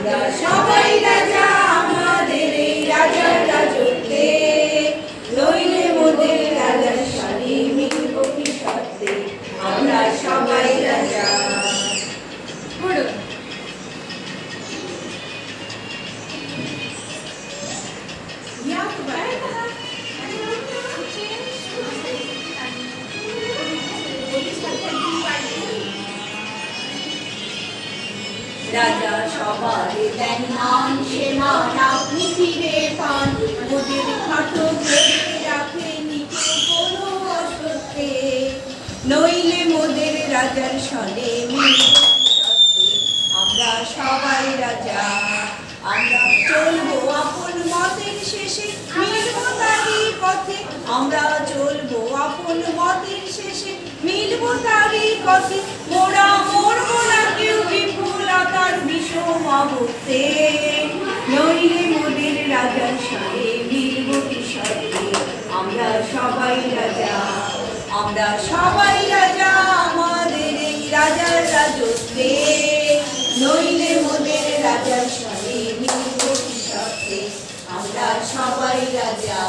আমরা সবাই রাজা আমাদের এই রাজার রাজত্বে, নইলে মোদের রাজার সারি মিলব কি সত্যে, আমরা সবাই রাজা। রাজা সবার দেন মান, সে মান আপনি ফিরে পান, মোদের খাটো করে রাখেনি কেউ কোনো অসত্যে, নইলে মোদের রাজার সনে মিলব কি সত্যে, আমরা সবাই রাজা। আমরা চলবো আপন মতের শেষে, মিলব তারই পথে, আমরা চলবো আপন মতের শেষে, মিলব তারই পথে, মোরা মরবো না কেউ বিপুলতার বিষম আবর্তে, নইলে মোদের রাজার সাথে মিলব কি সত্যে, আমরা সবাই রাজা। আমরা সবাই রাজা আমাদের এই রাজার রাজত্বে, নইলে মোদের রাজার সাথে মিলব কি সত্যে, আমরা সবাই রাজা।